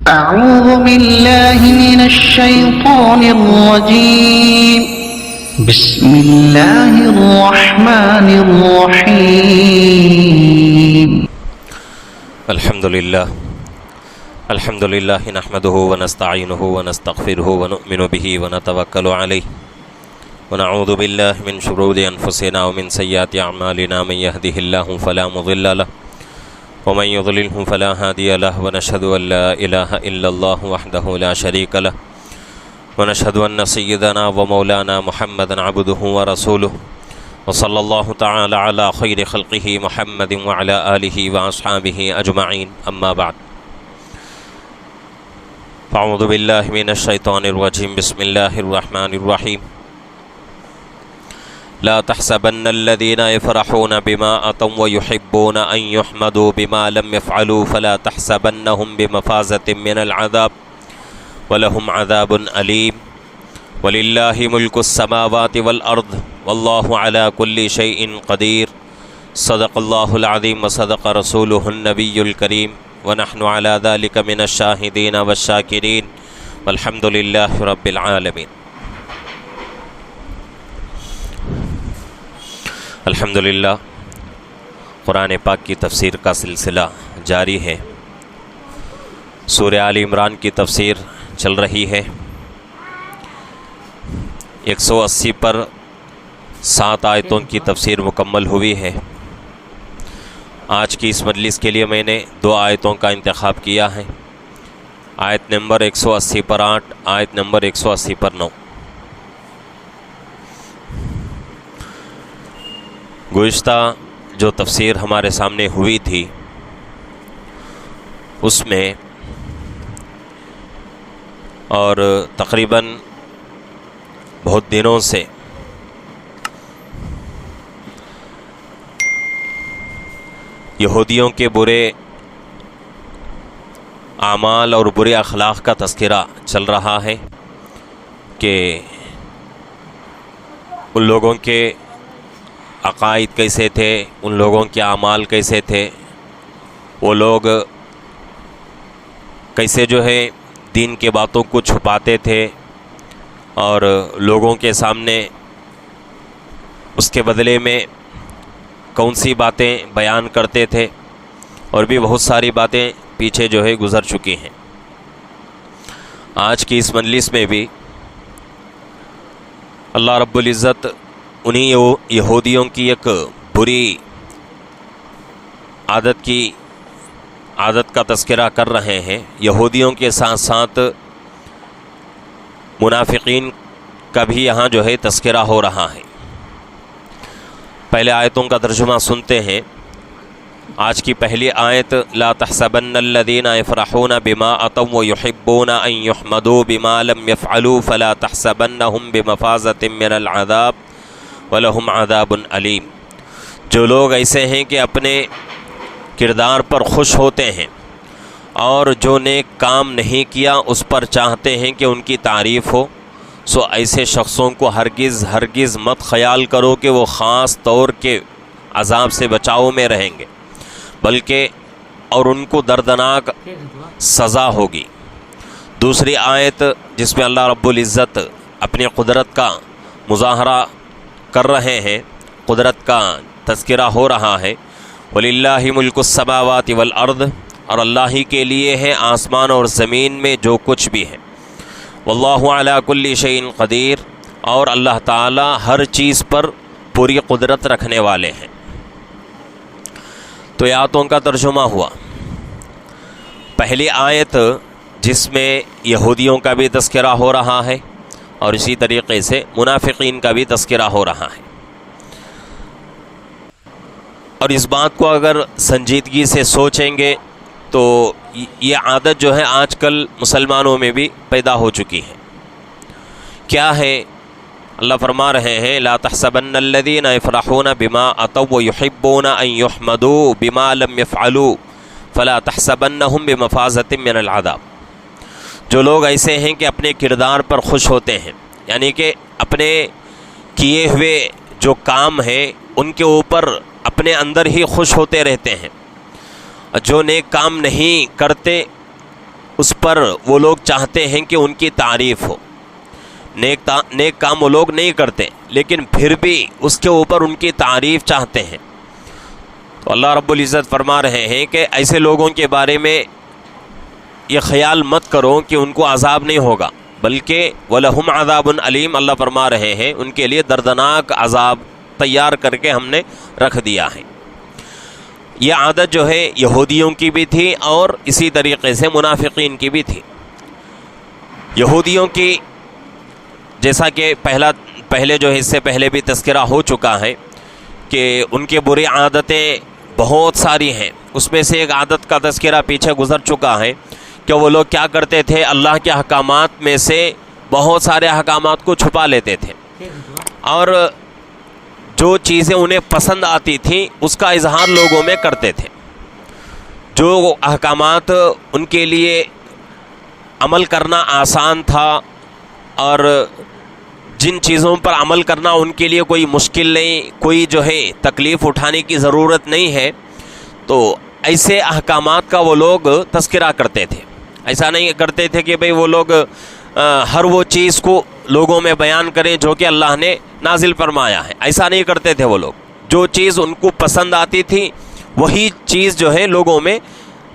أعوذ بالله من الشيطان الرجيم بسم الله الرحمن الرحيم الحمد لله نحمده ونستعينه ونستغفره ونؤمن به ونتوكل عليه ونعوذ بالله من شرور أنفسنا ومن سيئات أعمالنا من يهده الله فلا مضل له ومن يضلله فلا هادي له ونشهد أن لا إله إلا الله وحده لا شريك له ونشهد أن سيدنا ومولانا محمدا عبده ورسوله وصلى الله تعالى على خير خلقه محمد وعلى آله وأصحابه أجمعين أما بعد فأعوذ بالله من الشيطان الرجيم بسم الله الرحمن الرحيم لا تحسبن الذين يفرحون بما أتوا ويحبون أن يحمدوا بما لم يفعلوا فلا تحسبنهم بمفازة من العذاب ولهم عذاب أليم ولله ملك السماوات والأرض والله على كل شيء قدير صدق الله العظيم وصدق رسوله النبي الكريم ونحن على ذلك من الشاهدين والشاكرين والحمد لله رب العالمين. الحمدللہ قرآن پاک کی تفسیر کا سلسلہ جاری ہے. سورہ آل عمران کی تفسیر چل رہی ہے. 180 پر 7 آیتوں کی تفسیر مکمل ہوئی ہے. آج کی اس مجلس کے لیے میں نے 2 آیتوں کا انتخاب کیا ہے. آیت نمبر 180 پر 8، آیت نمبر 180 پر 9. گزشتہ جو تفسیر ہمارے سامنے ہوئی تھی اس میں اور تقریباً بہت دنوں سے یہودیوں کے برے اعمال اور برے اخلاق کا تذکرہ چل رہا ہے کہ ان لوگوں کے عقائد کیسے تھے، ان لوگوں کے اعمال کیسے تھے، وہ لوگ کیسے جو ہے دین کے باتوں کو چھپاتے تھے اور لوگوں کے سامنے اس کے بدلے میں کون سی باتیں بیان کرتے تھے، اور بھی بہت ساری باتیں پیچھے جو ہے گزر چکی ہیں. آج کی اس مجلس میں بھی اللہ رب العزت انہی یہودیوں کی ایک بری عادت کا تذکرہ کر رہے ہیں. یہودیوں کے ساتھ ساتھ منافقین کا بھی یہاں جو ہے تذکرہ ہو رہا ہے. پہلے آیتوں کا ترجمہ سنتے ہیں. آج کی پہلی آیت لا تحسبن الذین یفرحون بما اتوا ویحبون ان یحمدوا بما لم یفعلوا فلا تحسبنہم بمفازۃ من العذاب وَلَهُمْ عَذَابٌ عَلِيمٌ. جو لوگ ایسے ہیں کہ اپنے کردار پر خوش ہوتے ہیں اور جو نیک کام نہیں کیا اس پر چاہتے ہیں کہ ان کی تعریف ہو، سو ایسے شخصوں کو ہرگز مت خیال کرو کہ وہ خاص طور کے عذاب سے بچاؤ میں رہیں گے، بلکہ اور ان کو دردناک سزا ہوگی. دوسری آیت جس میں اللہ رب العزت اپنی قدرت کا مظاہرہ کر رہے ہیں، قدرت کا تذکرہ ہو رہا ہے. وَلِلَّهِ مُلْكُ السَّمَاوَاتِ وَالْأَرْضِ، اور اللہ ہی کے لیے ہے آسمان اور زمین میں جو کچھ بھی ہے. وَاللَّهُ عَلَى كُلِّ شَيْءٍ قَدِيرٌ، اور اللہ تعالی ہر چیز پر پوری قدرت رکھنے والے ہیں. تو آیتوں کا ترجمہ ہوا. پہلی آیت جس میں یہودیوں کا بھی تذکرہ ہو رہا ہے اور اسی طریقے سے منافقین کا بھی تذکرہ ہو رہا ہے. اور اس بات کو اگر سنجیدگی سے سوچیں گے تو یہ عادت جو ہے آج کل مسلمانوں میں بھی پیدا ہو چکی ہے. کیا ہے؟ اللہ فرما رہے ہیں لا تحسبن الذین یفرحون بما اتوا ویحبون ان یحمدوا بما لم یفعلوا فلا تحسبنہم بمفازۃ من العذاب. جو لوگ ایسے ہیں کہ اپنے کردار پر خوش ہوتے ہیں، یعنی کہ اپنے کیے ہوئے جو کام ہیں ان کے اوپر اپنے اندر ہی خوش ہوتے رہتے ہیں. جو نیک کام نہیں کرتے اس پر وہ لوگ چاہتے ہیں کہ ان کی تعریف ہو. نیک کام وہ لوگ نہیں کرتے لیکن پھر بھی اس کے اوپر ان کی تعریف چاہتے ہیں. تو اللہ رب العزت فرما رہے ہیں کہ ایسے لوگوں کے بارے میں یہ خیال مت کرو کہ ان کو عذاب نہیں ہوگا، بلکہ وَلَهُمْ عَذَابٌ عَلِيمٌ، اللہ فرما رہے ہیں ان کے لیے دردناک عذاب تیار کر کے ہم نے رکھ دیا ہے. یہ عادت جو ہے یہودیوں کی بھی تھی اور اسی طریقے سے منافقین کی بھی تھی. یہودیوں کی جیسا کہ پہلے جو ہے اس سے پہلے بھی تذکرہ ہو چکا ہے کہ ان کے بری عادتیں بہت ساری ہیں. اس میں سے ایک عادت کا تذکرہ پیچھے گزر چکا ہے کہ وہ لوگ کیا کرتے تھے، اللہ کے احکامات میں سے بہت سارے احکامات کو چھپا لیتے تھے اور جو چیزیں انہیں پسند آتی تھیں اس کا اظہار لوگوں میں کرتے تھے. جو احکامات ان کے لیے عمل کرنا آسان تھا اور جن چیزوں پر عمل کرنا ان کے لیے کوئی مشکل نہیں، کوئی جو ہے تکلیف اٹھانے کی ضرورت نہیں ہے، تو ایسے احکامات کا وہ لوگ تذکرہ کرتے تھے. ایسا نہیں کرتے تھے کہ بھئی وہ لوگ ہر وہ چیز کو لوگوں میں بیان کریں جو کہ اللہ نے نازل فرمایا ہے. ایسا نہیں کرتے تھے وہ لوگ. جو چیز ان کو پسند آتی تھی وہی چیز جو ہے لوگوں میں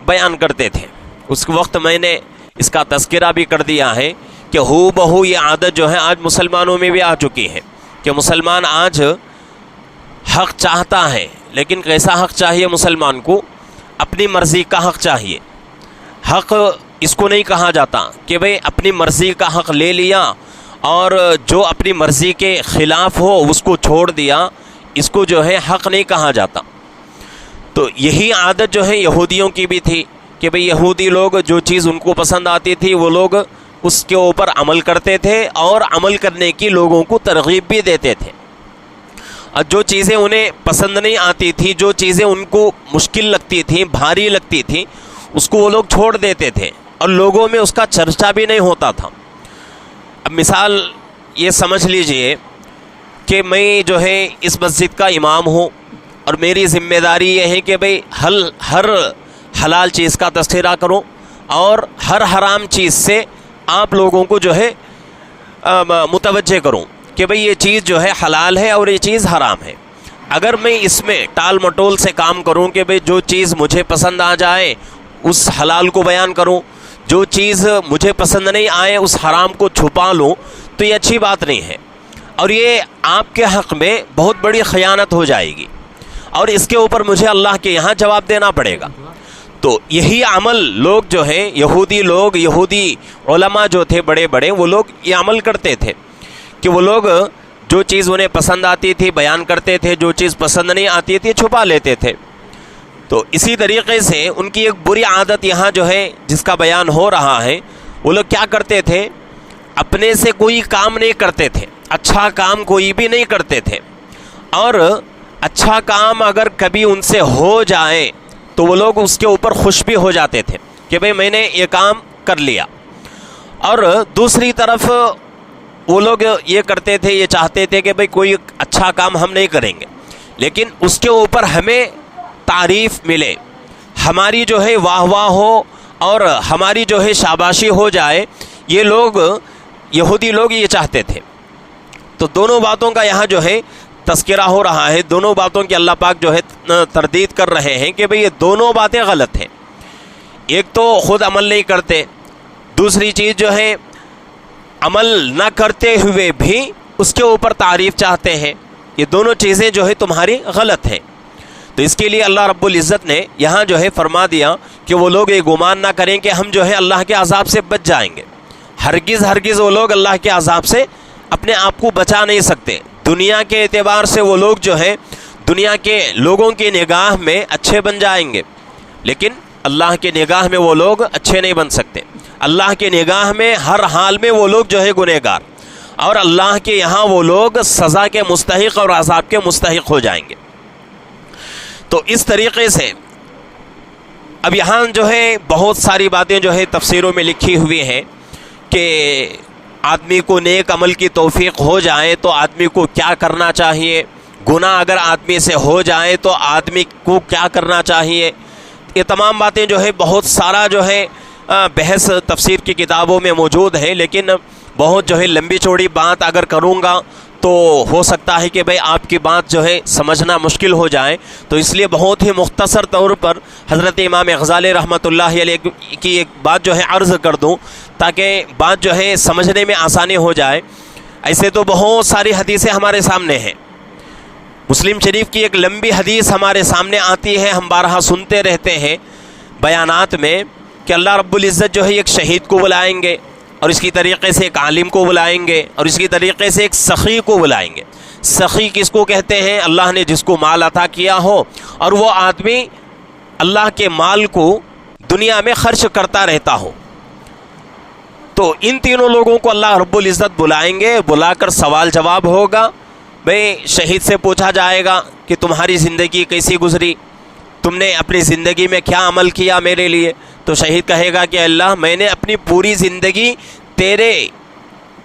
بیان کرتے تھے. اس وقت میں نے اس کا تذکرہ بھی کر دیا ہے کہ ہو بہو یہ عادت جو ہے آج مسلمانوں میں بھی آ چکی ہے کہ مسلمان آج حق چاہتا ہے، لیکن کیسا حق چاہیے مسلمان کو؟ اپنی مرضی کا حق چاہیے. حق اس کو نہیں کہا جاتا کہ بھئی اپنی مرضی کا حق لے لیا اور جو اپنی مرضی کے خلاف ہو اس کو چھوڑ دیا، اس کو جو ہے حق نہیں کہا جاتا. تو یہی عادت جو ہے یہودیوں کی بھی تھی کہ بھئی یہودی لوگ جو چیز ان کو پسند آتی تھی وہ لوگ اس کے اوپر عمل کرتے تھے اور عمل کرنے کی لوگوں کو ترغیب بھی دیتے تھے. اور جو چیزیں انہیں پسند نہیں آتی تھی، جو چیزیں ان کو مشکل لگتی تھیں، بھاری لگتی تھیں، اس کو وہ لوگ چھوڑ دیتے تھے اور لوگوں میں اس کا چرچا بھی نہیں ہوتا تھا. اب مثال یہ سمجھ لیجئے کہ میں جو ہے اس مسجد کا امام ہوں اور میری ذمہ داری یہ ہے کہ بھئی ہر حلال چیز کا تذکرہ کروں اور ہر حرام چیز سے آپ لوگوں کو جو ہے متوجہ کروں کہ بھئی یہ چیز جو ہے حلال ہے اور یہ چیز حرام ہے. اگر میں اس میں ٹال مٹول سے کام کروں کہ بھئی جو چیز مجھے پسند آ جائے اس حلال کو بیان کروں، جو چیز مجھے پسند نہیں آئے اس حرام کو چھپا لوں، تو یہ اچھی بات نہیں ہے اور یہ آپ کے حق میں بہت بڑی خیانت ہو جائے گی اور اس کے اوپر مجھے اللہ کے یہاں جواب دینا پڑے گا. تو یہی عمل لوگ جو ہیں یہودی علماء جو تھے بڑے بڑے، وہ لوگ یہ عمل کرتے تھے کہ وہ لوگ جو چیز انہیں پسند آتی تھی بیان کرتے تھے، جو چیز پسند نہیں آتی تھی چھپا لیتے تھے. تو اسی طریقے سے ان کی ایک بری عادت یہاں جو ہے جس کا بیان ہو رہا ہے، وہ لوگ کیا کرتے تھے، اپنے سے کوئی کام نہیں کرتے تھے، اچھا کام کوئی بھی نہیں کرتے تھے، اور اچھا کام اگر کبھی ان سے ہو جائے تو وہ لوگ اس کے اوپر خوش بھی ہو جاتے تھے کہ بھئی میں نے یہ کام کر لیا. اور دوسری طرف وہ لوگ یہ کرتے تھے، یہ چاہتے تھے کہ بھئی کوئی اچھا کام ہم نہیں کریں گے لیکن اس کے اوپر ہمیں تعریف ملے، ہماری جو ہے واہ واہ ہو اور ہماری جو ہے شاباشی ہو جائے. یہ لوگ یہودی لوگ یہ چاہتے تھے. تو دونوں باتوں کا یہاں جو ہے تذکرہ ہو رہا ہے، دونوں باتوں کی اللہ پاک جو ہے تردید کر رہے ہیں کہ بھئی یہ دونوں باتیں غلط ہیں. ایک تو خود عمل نہیں کرتے، دوسری چیز جو ہے عمل نہ کرتے ہوئے بھی اس کے اوپر تعریف چاہتے ہیں. یہ دونوں چیزیں جو ہے تمہاری غلط ہیں. تو اس کے لیے اللہ رب العزت نے یہاں جو ہے فرما دیا کہ وہ لوگ یہ گمان نہ کریں کہ ہم جو ہے اللہ کے عذاب سے بچ جائیں گے. ہرگز وہ لوگ اللہ کے عذاب سے اپنے آپ کو بچا نہیں سکتے. دنیا کے اعتبار سے وہ لوگ جو ہے دنیا کے لوگوں کی نگاہ میں اچھے بن جائیں گے لیکن اللہ کے نگاہ میں وہ لوگ اچھے نہیں بن سکتے. اللہ کے نگاہ میں ہر حال میں وہ لوگ جو ہے گنہگار، اور اللہ کے یہاں وہ لوگ سزا کے مستحق اور عذاب کے مستحق ہو جائیں گے. تو اس طریقے سے اب یہاں جو ہے بہت ساری باتیں جو ہے تفسیروں میں لکھی ہوئی ہیں کہ آدمی کو نیک عمل کی توفیق ہو جائے تو آدمی کو کیا کرنا چاہیے، گناہ اگر آدمی سے ہو جائے تو آدمی کو کیا کرنا چاہیے. یہ تمام باتیں جو ہے بہت سارا جو ہے بحث تفسیر کی کتابوں میں موجود ہے، لیکن بہت جو ہے لمبی چوڑی بات اگر کروں گا تو ہو سکتا ہے کہ بھئی آپ کی بات جو ہے سمجھنا مشکل ہو جائے، تو اس لیے بہت ہی مختصر طور پر حضرت امام غزالی رحمۃ اللہ علیہ کی ایک بات جو ہے عرض کر دوں تاکہ بات جو ہے سمجھنے میں آسانی ہو جائے۔ ایسے تو بہت ساری حدیثیں ہمارے سامنے ہیں، مسلم شریف کی ایک لمبی حدیث ہمارے سامنے آتی ہے، ہم بارہا سنتے رہتے ہیں بیانات میں کہ اللہ رب العزت جو ہے ایک شہید کو بلائیں گے، اور اس کی طریقے سے ایک عالم کو بلائیں گے، اور اس کی طریقے سے ایک سخی کو بلائیں گے۔ سخی کس کو کہتے ہیں؟ اللہ نے جس کو مال عطا کیا ہو اور وہ آدمی اللہ کے مال کو دنیا میں خرچ کرتا رہتا ہو، تو ان تینوں لوگوں کو اللہ رب العزت بلائیں گے، بلا کر سوال جواب ہوگا۔ بھئی شہید سے پوچھا جائے گا کہ تمہاری زندگی کیسی گزری، تم نے اپنی زندگی میں کیا عمل کیا میرے لیے؟ تو شہید کہے گا کہ اللہ میں نے اپنی پوری زندگی تیرے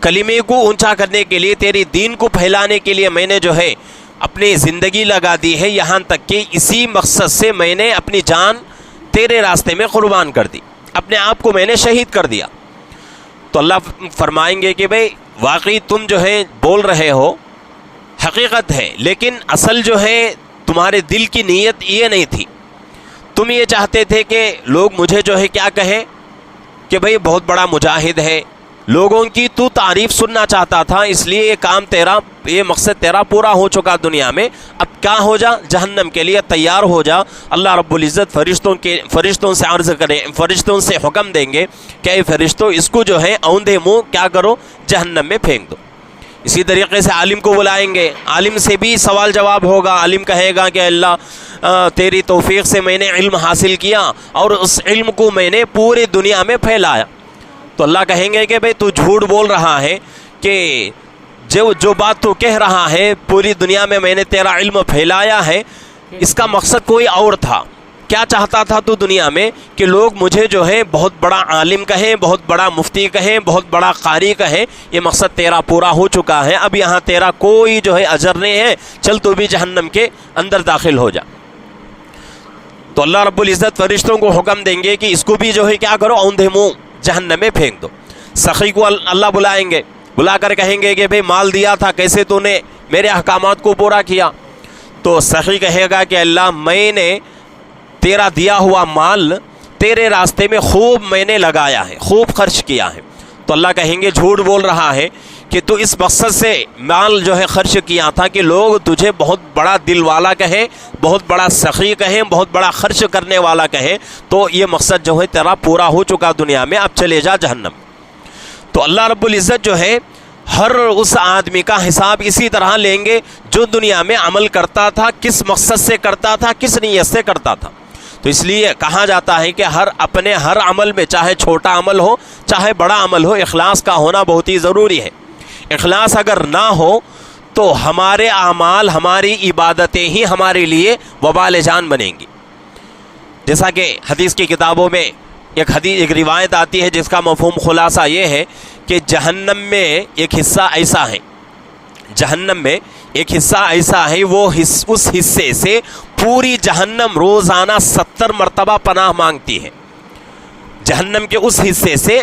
کلمے کو اونچا کرنے کے لیے، تیری دین کو پھیلانے کے لیے میں نے جو ہے اپنی زندگی لگا دی ہے، یہاں تک کہ اسی مقصد سے میں نے اپنی جان تیرے راستے میں قربان کر دی، اپنے آپ کو میں نے شہید کر دیا۔ تو اللہ فرمائیں گے کہ بھئی واقعی تم جو ہے بول رہے ہو حقیقت ہے، لیکن اصل جو ہے تمہارے دل کی نیت یہ نہیں تھی، تم یہ چاہتے تھے کہ لوگ مجھے جو ہے کیا کہیں کہ بھئی بہت بڑا مجاہد ہے، لوگوں کی تو تعریف سننا چاہتا تھا، اس لیے یہ کام تیرا، یہ مقصد تیرا پورا ہو چکا دنیا میں، اب کیا ہو جا، جہنم کے لیے تیار ہو جا۔ اللہ رب العزت فرشتوں سے عرض کریں، فرشتوں سے حکم دیں گے کہ اے فرشتوں اس کو جو ہے اوندھے منہ کیا کرو، جہنم میں پھینک دو۔ اسی طریقے سے عالم کو بلائیں گے، عالم سے بھی سوال جواب ہوگا، عالم کہے گا کہ اللہ تیری توفیق سے میں نے علم حاصل کیا اور اس علم کو میں نے پوری دنیا میں پھیلایا۔ تو اللہ کہیں گے کہ بھئی تو جھوٹ بول رہا ہے کہ جو بات تو کہہ رہا ہے پوری دنیا میں نے تیرا علم پھیلایا ہے، اس کا مقصد کوئی اور تھا۔ کیا چاہتا تھا تو دنیا میں کہ لوگ مجھے جو ہے بہت بڑا عالم کہیں، بہت بڑا مفتی کہیں، بہت بڑا قاری کہیں، یہ مقصد تیرا پورا ہو چکا ہے، اب یہاں تیرا کوئی جو ہے اجر نہیں ہے، چل تو بھی جہنم کے اندر داخل ہو جا۔ تو اللہ رب العزت فرشتوں کو حکم دیں گے کہ اس کو بھی جو ہے کیا کرو، اوندھے منہ جہنم میں پھینک دو۔ سخی کو اللہ بلائیں گے، بلا کر کہیں گے کہ بھئی مال دیا تھا، کیسے تو نے میرے احکامات کو پورا کیا؟ تو سخی کہے گا کہ اللہ میں نے تیرا دیا ہوا مال تیرے راستے میں خوب میں نے لگایا ہے، خوب خرچ کیا ہے۔ تو اللہ کہیں گے جھوٹ بول رہا ہے کہ تو اس مقصد سے مال جو ہے خرچ کیا تھا کہ لوگ تجھے بہت بڑا دل والا کہیں، بہت بڑا سخی کہیں، بہت بڑا خرچ کرنے والا کہیں، تو یہ مقصد جو ہے تیرا پورا ہو چکا دنیا میں، اب چلے جا جہنم۔ تو اللہ رب العزت جو ہے ہر اس آدمی کا حساب اسی طرح لیں گے جو دنیا میں عمل کرتا تھا، کس مقصد سے کرتا تھا، کس نیت سے کرتا تھا۔ تو اس لیے کہا جاتا ہے کہ ہر عمل میں، چاہے چھوٹا عمل ہو چاہے بڑا عمل ہو، اخلاص کا ہونا بہت ہی ضروری ہے۔ اخلاص اگر نہ ہو تو ہمارے اعمال، ہماری عبادتیں ہی ہمارے لیے وبال جان بنیں گی۔ جیسا کہ حدیث کی کتابوں میں ایک روایت آتی ہے جس کا مفہوم خلاصہ یہ ہے کہ جہنم میں ایک حصہ ایسا ہے، جہنم میں ایک حصہ ایسا ہے، وہ اس حصے سے پوری جہنم روزانہ 70 مرتبہ پناہ مانگتی ہے۔ جہنم کے اس حصے سے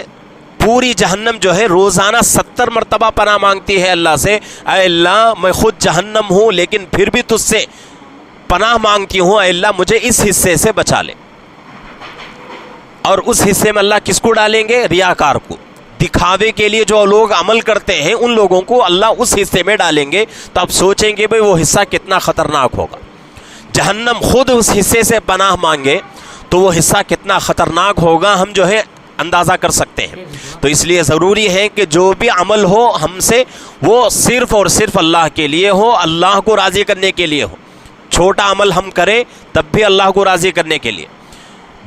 پوری جہنم جو ہے روزانہ 70 مرتبہ پناہ مانگتی ہے اللہ سے، اے اللہ میں خود جہنم ہوں لیکن پھر بھی تجھ سے پناہ مانگتی ہوں، اے اللہ مجھے اس حصے سے بچا لے۔ اور اس حصے میں اللہ کس کو ڈالیں گے؟ ریاکار کو، دکھاوے کے لیے جو لوگ عمل کرتے ہیں ان لوگوں کو اللہ اس حصے میں ڈالیں گے۔ تو آپ سوچیں گے بھئی وہ حصہ کتنا خطرناک ہوگا، جہنم خود اس حصے سے پناہ مانگے تو وہ حصہ کتنا خطرناک ہوگا، ہم جو ہے اندازہ کر سکتے ہیں۔ تو اس لیے ضروری ہے کہ جو بھی عمل ہو ہم سے وہ صرف اور صرف اللہ کے لیے ہو، اللہ کو راضی کرنے کے لیے ہو۔ چھوٹا عمل ہم کریں تب بھی اللہ کو راضی کرنے کے لیے،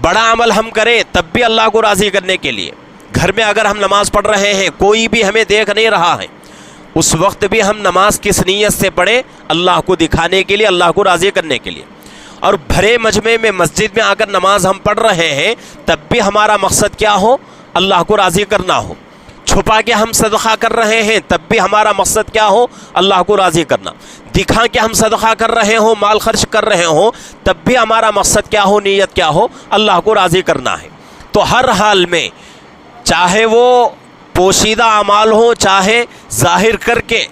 بڑا عمل ہم کریں تب بھی اللہ کو راضی کرنے کے لیے۔ گھر میں اگر ہم نماز پڑھ رہے ہیں، کوئی بھی ہمیں دیکھ نہیں رہا ہے، اس وقت بھی ہم نماز کس نیت سے پڑھیں؟ اللہ کو دکھانے کے لیے، اللہ کو راضی کرنے کے لیے۔ اور بھرے مجمع میں مسجد میں آ کر نماز ہم پڑھ رہے ہیں تب بھی ہمارا مقصد کیا ہو؟ اللہ کو راضی کرنا ہو۔ چھپا کے ہم صدقہ کر رہے ہیں تب بھی ہمارا مقصد کیا ہو؟ اللہ کو راضی کرنا۔ دکھا کے ہم صدقہ کر رہے ہوں، مال خرچ کر رہے ہوں، تب بھی ہمارا مقصد کیا ہو، نیت کیا ہو؟ اللہ کو راضی کرنا ہے۔ تو ہر حال میں چاہے وہ پوشیدہ اعمال ہوں چاہے ظاہر کر کے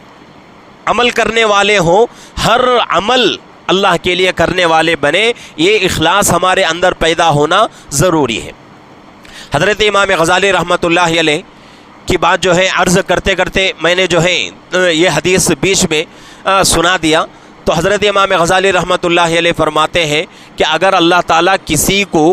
عمل کرنے والے ہوں، ہر عمل اللہ کے لیے کرنے والے بنے، یہ اخلاص ہمارے اندر پیدا ہونا ضروری ہے۔ حضرت امام غزالی رحمۃ اللہ علیہ کی بات جو ہے عرض کرتے کرتے میں نے جو ہے یہ حدیث بیچ میں سنا دیا، تو حضرت امام غزالی رحمۃ اللہ علیہ فرماتے ہیں کہ اگر اللہ تعالیٰ کسی کو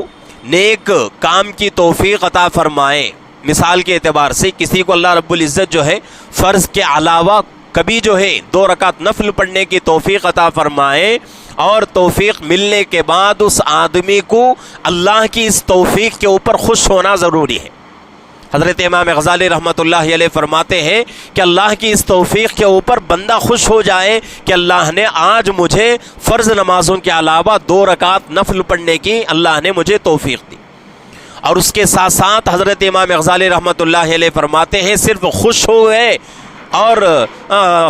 نیک کام کی توفیق عطا فرمائے، مثال کے اعتبار سے کسی کو اللہ رب العزت جو ہے فرض کے علاوہ کبھی جو ہے 2 رکعت نفل پڑھنے کی توفیق عطا فرمائے، اور توفیق ملنے کے بعد اس آدمی کو اللہ کی اس توفیق کے اوپر خوش ہونا ضروری ہے۔ حضرت امام غزالی رحمۃ اللہ علیہ فرماتے ہیں کہ اللہ کی اس توفیق کے اوپر بندہ خوش ہو جائے کہ اللہ نے آج مجھے فرض نمازوں کے علاوہ 2 رکعت نفل پڑھنے کی اللہ نے مجھے توفیق دی، اور اس کے ساتھ ساتھ حضرت امام غزالی رحمۃ اللہ علیہ فرماتے ہیں صرف خوش ہو گئے اور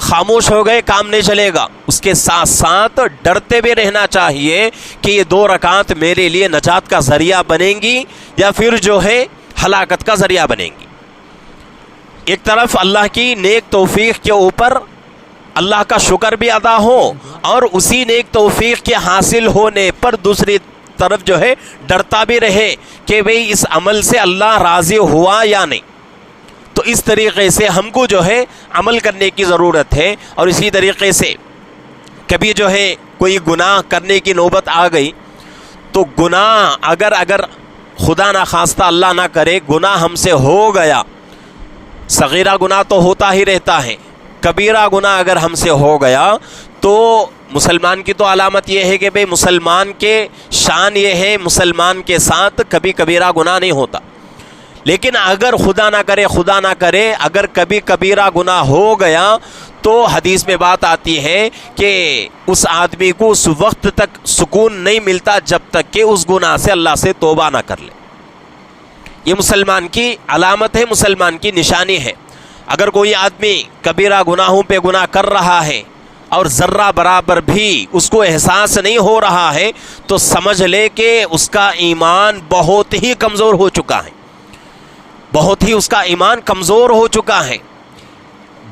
خاموش ہو گئے کام نہیں چلے گا، اس کے ساتھ ساتھ ڈرتے بھی رہنا چاہیے کہ یہ 2 رکعت میرے لیے نجات کا ذریعہ بنیں گی یا پھر جو ہے ہلاکت کا ذریعہ بنیں گی۔ ایک طرف اللہ کی نیک توفیق کے اوپر اللہ کا شکر بھی ادا ہو، اور اسی نیک توفیق کے حاصل ہونے پر دوسری طرف جو ہے ڈرتا بھی رہے کہ بھئی اس عمل سے اللہ راضی ہوا یا نہیں۔ تو اس طریقے سے ہم کو جو ہے عمل کرنے کی ضرورت ہے، اور اسی طریقے سے کبھی جو ہے کوئی گناہ کرنے کی نوبت آ گئی تو گناہ اگر خدا نہ خواستہ اللہ نہ کرے گناہ ہم سے ہو گیا، صغیرہ گناہ تو ہوتا ہی رہتا ہے، کبیرہ گناہ اگر ہم سے ہو گیا تو مسلمان کی تو علامت یہ ہے کہ بھئی مسلمان کے شان یہ ہے مسلمان کے ساتھ کبھی کبیرہ گناہ نہیں ہوتا، لیکن اگر خدا نہ کرے اگر کبھی کبیرہ گناہ ہو گیا تو حدیث میں بات آتی ہے کہ اس آدمی کو اس وقت تک سکون نہیں ملتا جب تک کہ اس گناہ سے اللہ سے توبہ نہ کر لے۔ یہ مسلمان کی علامت ہے، مسلمان کی نشانی ہے۔ اگر کوئی آدمی کبیرہ گناہوں پہ گناہ کر رہا ہے اور ذرہ برابر بھی اس کو احساس نہیں ہو رہا ہے تو سمجھ لے کہ اس کا ایمان بہت ہی کمزور ہو چکا ہے، بہت ہی اس کا ایمان کمزور ہو چکا ہے۔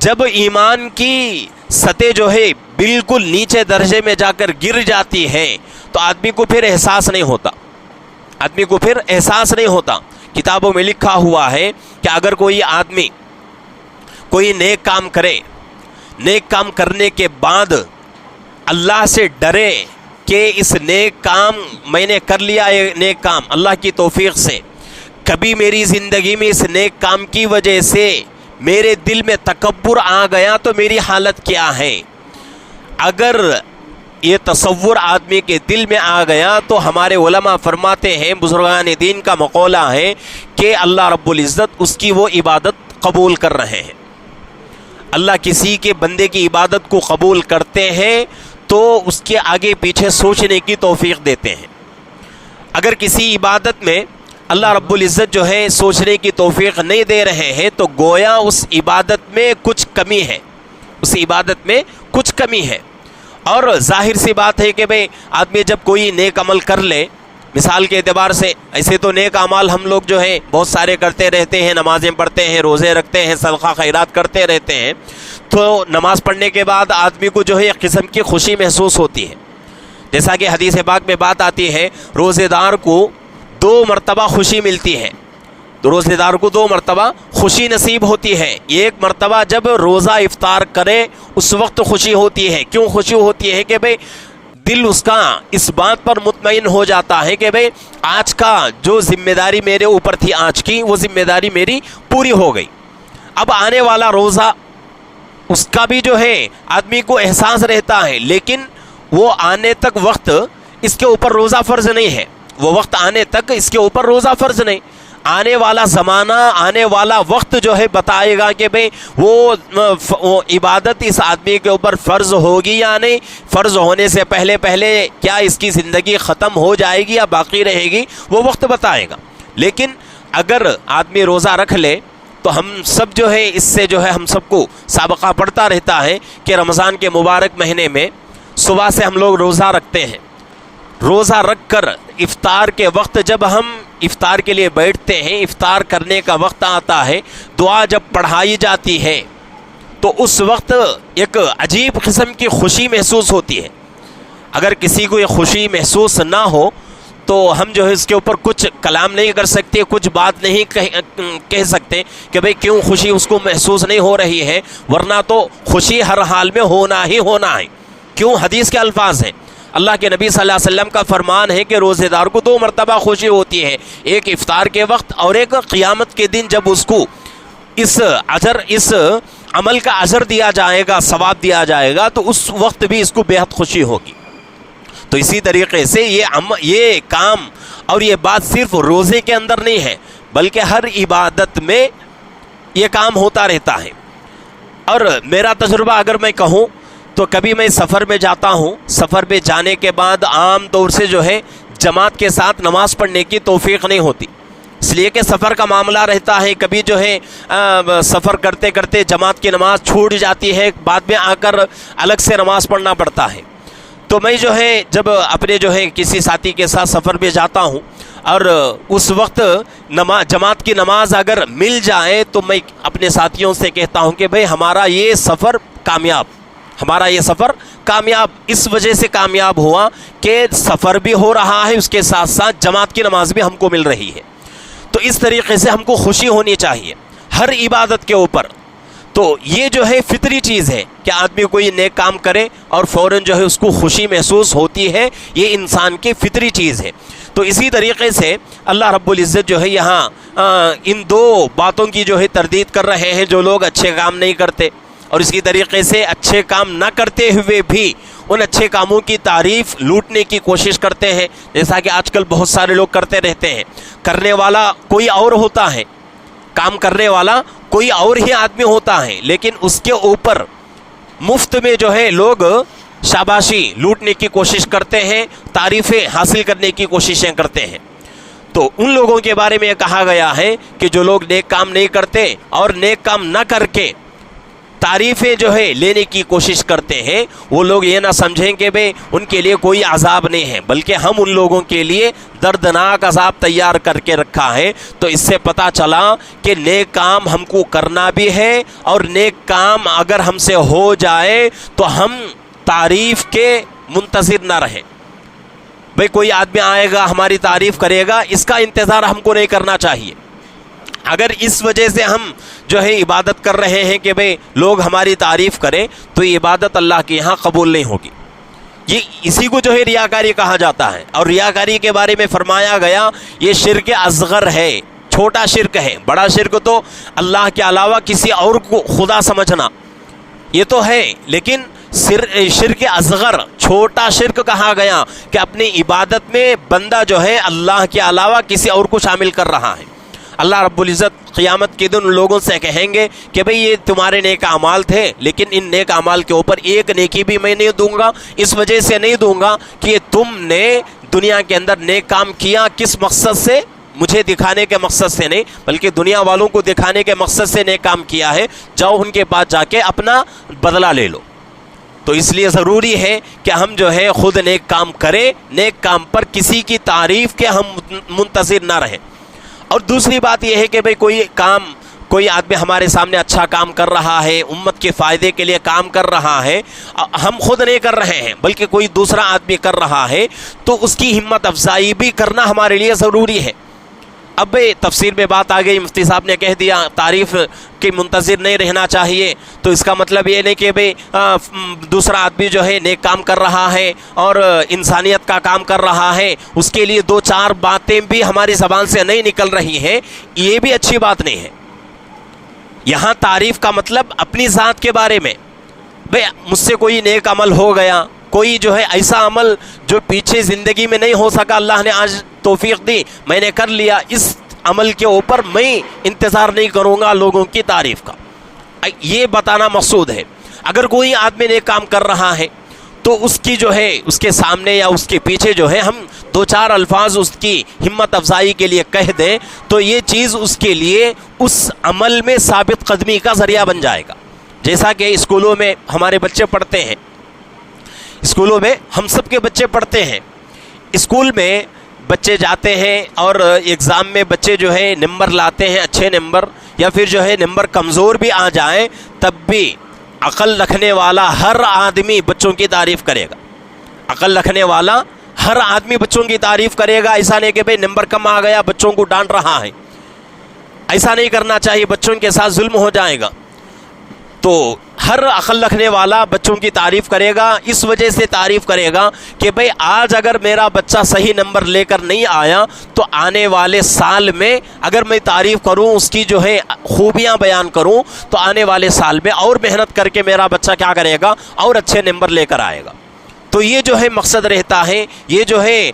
جب ایمان کی سطح جو ہے بالکل نیچے درجے میں جا کر گر جاتی ہے تو آدمی کو پھر احساس نہیں ہوتا، کتابوں میں لکھا ہوا ہے کہ اگر کوئی آدمی کوئی نیک کام کرے، نیک کام کرنے کے بعد اللہ سے ڈرے کہ اس نیک کام میں نے کر لیا، یہ نیک کام اللہ کی توفیق سے، کبھی میری زندگی میں اس نیک کام کی وجہ سے میرے دل میں تکبر آ گیا تو میری حالت کیا ہے۔ اگر یہ تصور آدمی کے دل میں آ گیا تو ہمارے علماء فرماتے ہیں، بزرگان دین کا مقولہ ہے کہ اللہ رب العزت اس کی وہ عبادت قبول کر رہے ہیں۔ اللہ کسی کے بندے کی عبادت کو قبول کرتے ہیں تو اس کے آگے پیچھے سوچنے کی توفیق دیتے ہیں۔ اگر کسی عبادت میں اللہ رب العزت جو ہے سوچنے کی توفیق نہیں دے رہے ہیں تو گویا اس عبادت میں کچھ کمی ہے، اور ظاہر سی بات ہے کہ بھئی آدمی جب کوئی نیک عمل کر لے، مثال کے اعتبار سے ایسے تو نیک اعمال ہم لوگ جو ہے بہت سارے کرتے رہتے ہیں، نمازیں پڑھتے ہیں، روزے رکھتے ہیں، صدقہ خیرات کرتے رہتے ہیں، تو نماز پڑھنے کے بعد آدمی کو جو ہے ایک قسم کی خوشی محسوس ہوتی ہے، جیسا کہ حدیث پاک میں بات آتی ہے روزے دار کو 2 مرتبہ خوشی ملتی ہے، روزے دار کو 2 مرتبہ خوشی نصیب ہوتی ہے۔ ایک مرتبہ جب روزہ افطار کرے اس وقت خوشی ہوتی ہے، کیوں خوشی ہوتی ہے کہ بھئی دل اس کا اس بات پر مطمئن ہو جاتا ہے کہ بھئی آج کا جو ذمہ داری میرے اوپر تھی آج کی وہ ذمہ داری میری پوری ہو گئی، اب آنے والا روزہ اس کا بھی جو ہے آدمی کو احساس رہتا ہے، لیکن وہ آنے تک وقت اس کے اوپر روزہ فرض نہیں ہے، وہ وقت آنے تک اس کے اوپر روزہ فرض نہیں، آنے والا زمانہ آنے والا وقت جو ہے بتائے گا کہ بھئی وہ عبادت اس آدمی کے اوپر فرض ہوگی یا نہیں، فرض ہونے سے پہلے کیا اس کی زندگی ختم ہو جائے گی یا باقی رہے گی، وہ وقت بتائے گا۔ لیکن اگر آدمی روزہ رکھ لے تو ہم سب جو ہے اس سے جو ہے ہم سب کو سابقہ پڑتا رہتا ہے کہ رمضان کے مبارک مہینے میں صبح سے ہم لوگ روزہ رکھتے ہیں، روزہ رکھ کر افطار کے وقت جب ہم افطار کے لیے بیٹھتے ہیں، افطار کرنے کا وقت آتا ہے، دعا جب پڑھائی جاتی ہے تو اس وقت ایک عجیب قسم کی خوشی محسوس ہوتی ہے۔ اگر کسی کو یہ خوشی محسوس نہ ہو تو ہم جو ہے اس کے اوپر کچھ کلام نہیں کر سکتے، کچھ بات نہیں کہہ سکتے کہ بھئی کیوں خوشی اس کو محسوس نہیں ہو رہی ہے، ورنہ تو خوشی ہر حال میں ہونا ہی ہونا ہے۔ کیوں؟ حدیث کے الفاظ ہیں، اللہ کے نبی صلی اللہ علیہ وسلم کا فرمان ہے کہ روزے دار کو 2 مرتبہ خوشی ہوتی ہے، ایک افطار کے وقت اور ایک قیامت کے دن جب اس کو اس عمل کا اجر دیا جائے گا، ثواب دیا جائے گا، تو اس وقت بھی اس کو بے حد خوشی ہوگی۔ تو اسی طریقے سے یہ کام اور یہ بات صرف روزے کے اندر نہیں ہے، بلکہ ہر عبادت میں یہ کام ہوتا رہتا ہے۔ اور میرا تجربہ اگر میں کہوں تو کبھی میں سفر میں جاتا ہوں، سفر میں جانے کے بعد عام طور سے جو ہے جماعت کے ساتھ نماز پڑھنے کی توفیق نہیں ہوتی، اس لیے کہ سفر کا معاملہ رہتا ہے، کبھی جو ہے سفر کرتے کرتے جماعت کی نماز چھوٹ جاتی ہے، بعد میں آ کر الگ سے نماز پڑھنا پڑتا ہے۔ تو میں جو ہے جب اپنے جو ہے کسی ساتھی کے ساتھ سفر میں جاتا ہوں اور اس وقت جماعت کی نماز اگر مل جائے تو میں اپنے ساتھیوں سے کہتا ہوں کہ بھئی ہمارا یہ سفر کامیاب اس وجہ سے کامیاب ہوا کہ سفر بھی ہو رہا ہے، اس کے ساتھ ساتھ جماعت کی نماز بھی ہم کو مل رہی ہے۔ تو اس طریقے سے ہم کو خوشی ہونی چاہیے ہر عبادت کے اوپر۔ تو یہ جو ہے فطری چیز ہے کہ آدمی کوئی نیک کام کرے اور فوراً جو ہے اس کو خوشی محسوس ہوتی ہے، یہ انسان کی فطری چیز ہے۔ تو اسی طریقے سے اللہ رب العزت جو ہے یہاں ان 2 باتوں کی جو ہے تردید کر رہے ہیں، جو لوگ اچھے کام نہیں کرتے اور اسی طریقے سے اچھے کام نہ کرتے ہوئے بھی ان اچھے کاموں کی تعریف لوٹنے کی کوشش کرتے ہیں، جیسا کہ آج کل بہت سارے لوگ کرتے رہتے ہیں۔ کرنے والا کوئی اور ہوتا ہے، کام کرنے والا کوئی اور ہی آدمی ہوتا ہے، لیکن اس کے اوپر مفت میں جو ہے لوگ شاباشی لوٹنے کی کوشش کرتے ہیں، تعریفیں حاصل کرنے کی کوششیں کرتے ہیں۔ تو ان لوگوں کے بارے میں یہ کہا گیا ہے کہ جو لوگ نیک کام نہیں کرتے اور نیک کام نہ کر کے تعریفیں جو ہے لینے کی کوشش کرتے ہیں، وہ لوگ یہ نہ سمجھیں کہ بھئی ان کے لیے کوئی عذاب نہیں ہے، بلکہ ہم ان لوگوں کے لیے دردناک عذاب تیار کر کے رکھا ہے۔ تو اس سے پتہ چلا کہ نیک کام ہم کو کرنا بھی ہے، اور نیک کام اگر ہم سے ہو جائے تو ہم تعریف کے منتظر نہ رہیں۔ بھئی کوئی آدمی آئے گا ہماری تعریف کرے گا، اس کا انتظار ہم کو نہیں کرنا چاہیے۔ اگر اس وجہ سے ہم جو ہے عبادت کر رہے ہیں کہ بھئی لوگ ہماری تعریف کریں، تو یہ عبادت اللہ کے یہاں قبول نہیں ہوگی۔ یہ اسی کو جو ہے ریاکاری کہا جاتا ہے، اور ریاکاری کے بارے میں فرمایا گیا یہ شرک اصغر ہے، چھوٹا شرک ہے۔ بڑا شرک تو اللہ کے علاوہ کسی اور کو خدا سمجھنا، یہ تو ہے، لیکن شرک اصغر چھوٹا شرک کہا گیا کہ اپنی عبادت میں بندہ جو ہے اللہ کے علاوہ کسی اور کو شامل کر رہا ہے۔ اللہ رب العزت قیامت کے دن لوگوں سے کہیں گے کہ بھئی یہ تمہارے نیک اعمال تھے، لیکن ان نیک اعمال کے اوپر ایک نیکی بھی میں نہیں دوں گا، اس وجہ سے نہیں دوں گا کہ تم نے دنیا کے اندر نیک کام کیا، کس مقصد سے؟ مجھے دکھانے کے مقصد سے نہیں، بلکہ دنیا والوں کو دکھانے کے مقصد سے نیک کام کیا ہے، جاؤ ان کے پاس جا کے اپنا بدلہ لے لو۔ تو اس لیے ضروری ہے کہ ہم جو ہے خود نیک کام کریں، نیک کام پر کسی کی تعریف کے ہم منتظر نہ رہیں۔ اور دوسری بات یہ ہے کہ بھئی کوئی آدمی ہمارے سامنے اچھا کام کر رہا ہے، امت کے فائدے کے لیے کام کر رہا ہے، ہم خود نہیں کر رہے ہیں بلکہ کوئی دوسرا آدمی کر رہا ہے، تو اس کی ہمت افزائی بھی کرنا ہمارے لیے ضروری ہے۔ اب تفسیر میں بات آ گئی، مفتی صاحب نے کہہ دیا تعریف کے منتظر نہیں رہنا چاہیے، تو اس کا مطلب یہ نہیں کہ بھئی دوسرا آدمی جو ہے نیک کام کر رہا ہے اور انسانیت کا کام کر رہا ہے، اس کے لیے 2-4 باتیں بھی ہماری زبان سے نہیں نکل رہی ہیں، یہ بھی اچھی بات نہیں ہے۔ یہاں تعریف کا مطلب اپنی ذات کے بارے میں، بھئی مجھ سے کوئی نیک عمل ہو گیا، کوئی جو ہے ایسا عمل جو پیچھے زندگی میں نہیں ہو سکا، اللہ نے آج توفیق دی، میں نے کر لیا، اس عمل کے اوپر میں انتظار نہیں کروں گا لوگوں کی تعریف کا، یہ بتانا مقصود ہے۔ اگر کوئی آدمی نیک کام کر رہا ہے تو اس کی جو ہے اس کے سامنے یا اس کے پیچھے جو ہے ہم 2-4 الفاظ اس کی ہمت افزائی کے لیے کہہ دیں، تو یہ چیز اس کے لیے اس عمل میں ثابت قدمی کا ذریعہ بن جائے گا۔ جیسا کہ اسکولوں میں ہمارے بچے پڑھتے ہیں، اسکولوں میں ہم سب کے بچے پڑھتے ہیں، اسکول میں بچے جاتے ہیں اور ایگزام میں بچے جو ہے نمبر لاتے ہیں اچھے نمبر، یا پھر جو ہے نمبر کمزور بھی آ جائیں، تب بھی عقل رکھنے والا ہر آدمی بچوں کی تعریف کرے گا. عقل رکھنے والا ہر آدمی بچوں کی تعریف کرے گا. ایسا نہیں کہ بھئی نمبر کم آ گیا بچوں کو ڈانٹ رہا ہے، ایسا نہیں کرنا چاہیے، بچوں کے ساتھ ظلم ہو جائے گا. تو ہر عقل رکھنے والا بچوں کی تعریف کرے گا. اس وجہ سے تعریف کرے گا کہ بھئی آج اگر میرا بچہ صحیح نمبر لے کر نہیں آیا تو آنے والے سال میں اگر میں تعریف کروں، اس کی جو ہے خوبیاں بیان کروں، تو آنے والے سال میں اور محنت کر کے میرا بچہ کیا کرے گا، اور اچھے نمبر لے کر آئے گا. تو یہ جو ہے مقصد رہتا ہے. یہ جو ہے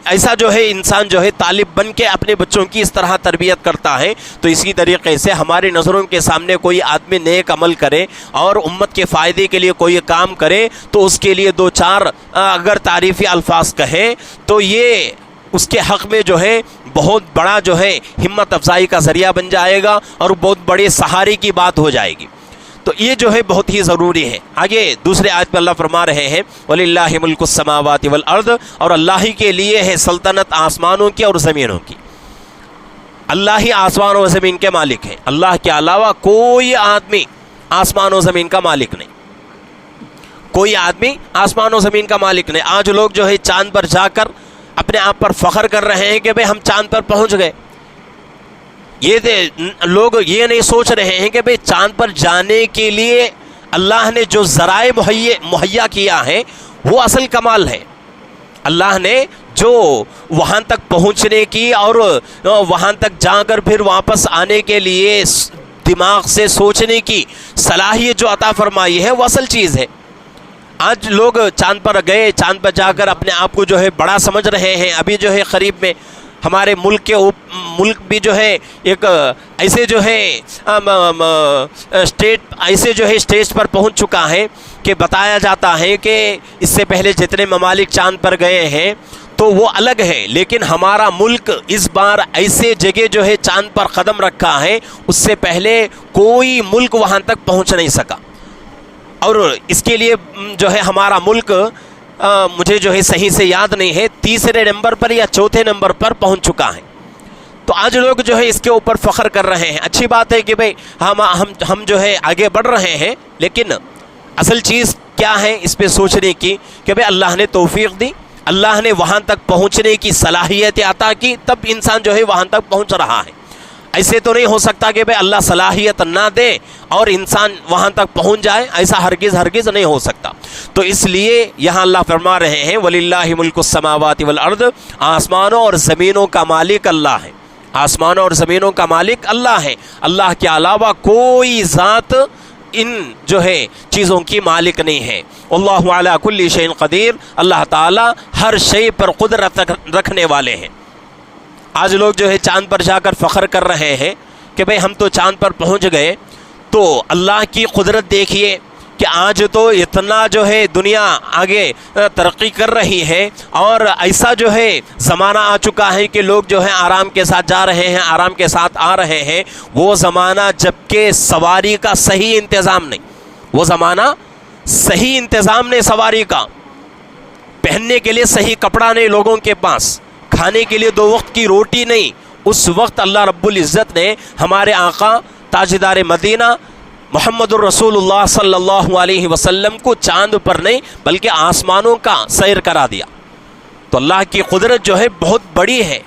ایسا جو ہے انسان جو ہے طالب بن کے اپنے بچوں کی اس طرح تربیت کرتا ہے. تو اسی طریقے سے ہماری نظروں کے سامنے کوئی آدمی نیک عمل کرے اور امت کے فائدے کے لیے کوئی کام کرے تو اس کے لیے دو چار اگر تعریفی الفاظ کہیں تو یہ اس کے حق میں جو ہے بہت بڑا جو ہے ہمت افزائی کا ذریعہ بن جائے گا اور بہت بڑے سہارے کی بات ہو جائے گی. تو یہ جو ہے بہت ہی ضروری ہے. آگے دوسرے آیت میں اللہ فرما رہے ہیں وَلِلَّهِ مُلْكُ السَّمَاوَاتِ وَالْأَرْضِ، اور اللہ ہی کے لیے ہے سلطنت آسمانوں کی اور زمینوں کی. اللہ ہی آسمان و زمین کے مالک ہیں. اللہ کے علاوہ کوئی آدمی آسمان و زمین کا مالک نہیں. کوئی آدمی آسمان و زمین کا مالک نہیں. آج لوگ جو ہے چاند پر جا کر اپنے آپ پر فخر کر رہے ہیں کہ بھئی ہم چاند پر پہنچ گئے. یہ لوگ یہ نہیں سوچ رہے ہیں کہ بھئی چاند پر جانے کے لیے اللہ نے جو ذرائع مہیا کیا ہے وہ اصل کمال ہے. اللہ نے جو وہاں تک پہنچنے کی اور وہاں تک جا کر پھر واپس آنے کے لیے دماغ سے سوچنے کی صلاحیت جو عطا فرمائی ہے وہ اصل چیز ہے. آج لوگ چاند پر گئے، چاند پر جا کر اپنے آپ کو جو ہے بڑا سمجھ رہے ہیں. ابھی جو ہے قریب میں ہمارے ملک بھی جو ہے ایک ایسے جو ہے اسٹیج پر پہنچ چکا ہے کہ بتایا جاتا ہے کہ اس سے پہلے جتنے ممالک چاند پر گئے ہیں تو وہ الگ ہے، لیکن ہمارا ملک اس بار ایسے جگہ جو ہے چاند پر قدم رکھا ہے اس سے پہلے کوئی ملک وہاں تک پہنچ نہیں سکا. اور اس کے لیے جو ہے ہمارا ملک مجھے جو ہے صحیح سے یاد نہیں ہے، تیسرے نمبر پر یا چوتھے نمبر پر پہنچ چکا ہے. تو آج لوگ جو ہے اس کے اوپر فخر کر رہے ہیں. اچھی بات ہے کہ بھئی ہم جو ہے آگے بڑھ رہے ہیں، لیکن اصل چیز کیا ہے اس پہ سوچنے کی کہ بھئی اللہ نے توفیق دی، اللہ نے وہاں تک پہنچنے کی صلاحیت عطا کی، تب انسان جو ہے وہاں تک پہنچ رہا ہے. ایسے تو نہیں ہو سکتا کہ بھئی اللہ صلاحیت نہ دے اور انسان وہاں تک پہنچ جائے، ایسا ہرگز نہیں ہو سکتا. تو اس لیے یہاں اللہ فرما رہے ہیں وَلِلَّهِ مُلْكُ السَّمَاوَاتِ وَالْأَرْضِ، آسمانوں اور زمینوں کا مالک اللہ ہے. آسمانوں اور زمینوں کا مالک اللہ ہے. اللہ کے علاوہ کوئی ذات ان جو ہے چیزوں کی مالک نہیں ہے. اللہ علی کل شیء قدیر، اللہ تعالی ہر شے پر قدرت رکھنے والے ہیں. آج لوگ جو ہے چاند پر جا کر فخر کر رہے ہیں کہ بھئی ہم تو چاند پر پہنچ گئے. تو اللہ کی قدرت دیکھیے کہ آج تو اتنا جو ہے دنیا آگے ترقی کر رہی ہے اور ایسا جو ہے زمانہ آ چکا ہے کہ لوگ جو ہے آرام کے ساتھ جا رہے ہیں، آرام کے ساتھ آ رہے ہیں. وہ زمانہ جب کہ سواری کا صحیح انتظام نہیں، وہ زمانہ صحیح انتظام نہیں سواری کا، پہننے کے لیے صحیح کپڑا نہیں لوگوں کے پاس، کھانے کے لیے 2 وقت کی روٹی نہیں. اس وقت اللہ رب العزت نے ہمارے آقا تاجدار مدینہ محمد الرسول اللہ صلی اللہ علیہ وسلم کو چاند پر نہیں بلکہ آسمانوں کا سیر کرا دیا. تو اللہ کی قدرت جو ہے بہت بڑی ہے،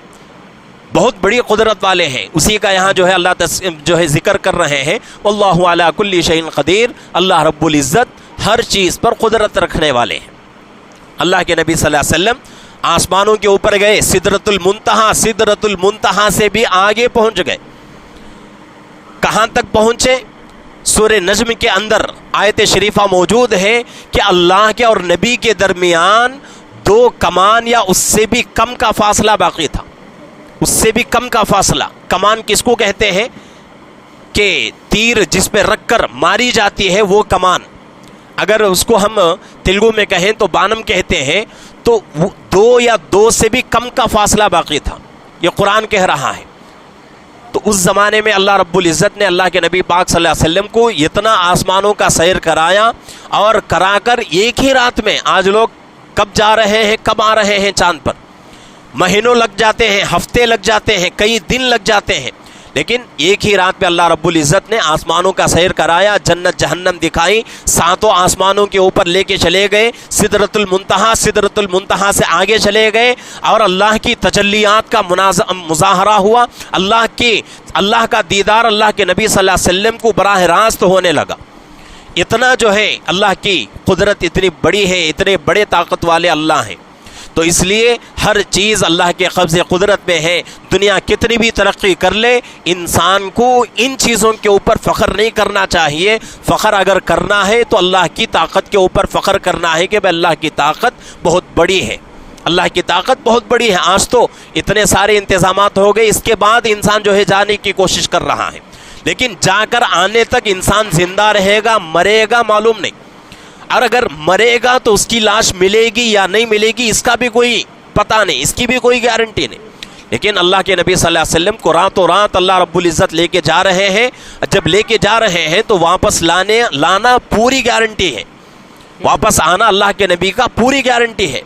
بہت بڑی قدرت والے ہیں. اسی کا یہاں جو ہے اللہ جو ہے ذکر کر رہے ہیں واللہ علی کل شیء قدیر. اللہ رب العزت ہر چیز پر قدرت رکھنے والے ہیں. اللہ کے نبی صلی اللہ علیہ وسلم آسمانوں کے اوپر گئے، سدرۃ المنتہا سے بھی آگے پہنچ گئے. کہاں تک پہنچے؟ سورہ نجم کے اندر آیت شریفہ موجود ہے کہ اللہ کے اور نبی کے درمیان 2 کمان یا اس سے بھی کم کا فاصلہ باقی تھا. اس سے بھی کم کا فاصلہ. کمان کس کو کہتے ہیں؟ کہ تیر جس پہ رکھ کر ماری جاتی ہے وہ کمان. اگر اس کو ہم تیلگو میں کہیں تو بانم کہتے ہیں. تو 2 یا 2 سے بھی کم کا فاصلہ باقی تھا. یہ قرآن کہہ رہا ہے. تو اس زمانے میں اللہ رب العزت نے اللہ کے نبی پاک صلی اللہ علیہ وسلم کو اتنا آسمانوں کا سیر کرایا اور کرا کر ایک ہی رات میں آج لوگ کب جا رہے ہیں، کب آ رہے ہیں چاند پر. مہینوں لگ جاتے ہیں، ہفتے لگ جاتے ہیں، کئی دن لگ جاتے ہیں، لیکن ایک ہی رات میں اللہ رب العزت نے آسمانوں کا سیر کرایا، جنت جہنم دکھائی، ساتوں آسمانوں کے اوپر لے کے چلے گئے، سدرۃ المنتہا سے آگے چلے گئے، اور اللہ کی تجلیات کا مظاہرہ ہوا، اللہ کا دیدار اللہ کے نبی صلی اللہ علیہ وسلم کو براہ راست ہونے لگا۔ اتنا جو ہے اللہ کی قدرت اتنی بڑی ہے، اتنے بڑے طاقت والے اللہ ہیں، تو اس لیے ہر چیز اللہ کے قبض قدرت میں ہے۔ دنیا کتنی بھی ترقی کر لے، انسان کو ان چیزوں کے اوپر فخر نہیں کرنا چاہیے۔ فخر اگر کرنا ہے تو اللہ کی طاقت کے اوپر فخر کرنا ہے کہ اللہ کی طاقت بہت بڑی ہے، اللہ کی طاقت بہت بڑی ہے۔ آج تو اتنے سارے انتظامات ہو گئے، اس کے بعد انسان جو ہے جانے کی کوشش کر رہا ہے، لیکن جا کر آنے تک انسان زندہ رہے گا مرے گا معلوم نہیں، اور اگر مرے گا تو اس کی لاش ملے گی یا نہیں ملے گی اس کا بھی کوئی پتہ نہیں، اس کی بھی کوئی گارنٹی نہیں۔ لیکن اللہ کے نبی صلی اللہ علیہ وسلم کو راتوں رات اللہ رب العزت لے کے جا رہے ہیں، جب لے کے جا رہے ہیں تو واپس لانا پوری گارنٹی ہے، واپس آنا اللہ کے نبی کا پوری گارنٹی ہے۔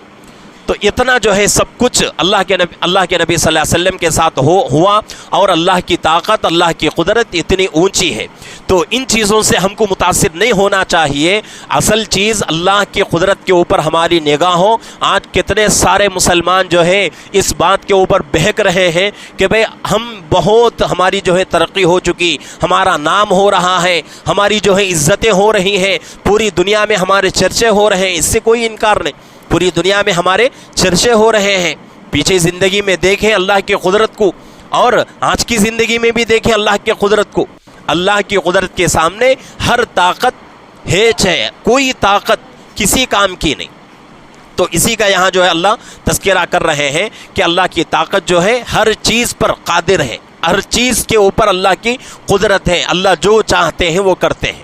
تو اتنا جو ہے سب کچھ اللہ کے نبی صلی اللہ علیہ وسلم کے ساتھ ہوا، اور اللہ کی طاقت، اللہ کی قدرت اتنی اونچی ہے۔ تو ان چیزوں سے ہم کو متاثر نہیں ہونا چاہیے، اصل چیز اللہ کی قدرت کے اوپر ہماری نگاہ ہو۔ آج کتنے سارے مسلمان جو ہے اس بات کے اوپر بہک رہے ہیں کہ بھئی ہماری جو ہے ترقی ہو چکی، ہمارا نام ہو رہا ہے، ہماری جو ہے عزتیں ہو رہی ہیں، پوری دنیا میں ہمارے چرچے ہو رہے ہیں، اس سے کوئی انکار نہیں، پوری دنیا میں ہمارے چرچے ہو رہے ہیں۔ پیچھے زندگی میں دیکھیں اللہ کی قدرت کو، اور آج کی زندگی میں بھی دیکھیں اللہ کی قدرت کو۔ اللہ کی قدرت کے سامنے ہر طاقت ہیچ ہے، کوئی طاقت کسی کام کی نہیں۔ تو اسی کا یہاں جو ہے اللہ تذکرہ کر رہے ہیں کہ اللہ کی طاقت جو ہے ہر چیز پر قادر ہے، ہر چیز کے اوپر اللہ کی قدرت ہے۔ اللہ جو چاہتے ہیں وہ کرتے ہیں،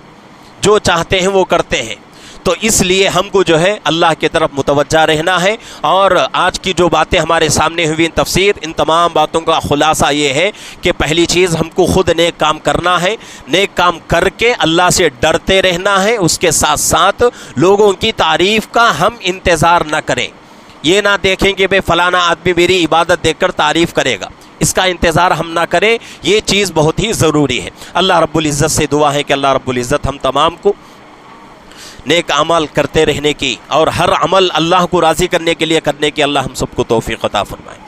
جو چاہتے ہیں وہ کرتے ہیں۔ تو اس لیے ہم کو جو ہے اللہ کی طرف متوجہ رہنا ہے، اور آج کی جو باتیں ہمارے سامنے ہوئی تفسیر، ان تمام باتوں کا خلاصہ یہ ہے کہ پہلی چیز ہم کو خود نیک کام کرنا ہے، نیک کام کر کے اللہ سے ڈرتے رہنا ہے، اس کے ساتھ ساتھ لوگوں کی تعریف کا ہم انتظار نہ کریں، یہ نہ دیکھیں کہ بھئی فلانا آدمی میری عبادت دیکھ کر تعریف کرے گا، اس کا انتظار ہم نہ کریں، یہ چیز بہت ہی ضروری ہے۔ اللہ رب العزت سے دعا ہے کہ اللہ رب العزت ہم تمام کو نیک عمل کرتے رہنے کی، اور ہر عمل اللہ کو راضی کرنے کے لیے کرنے کی اللہ ہم سب کو توفیق عطا فرمائے۔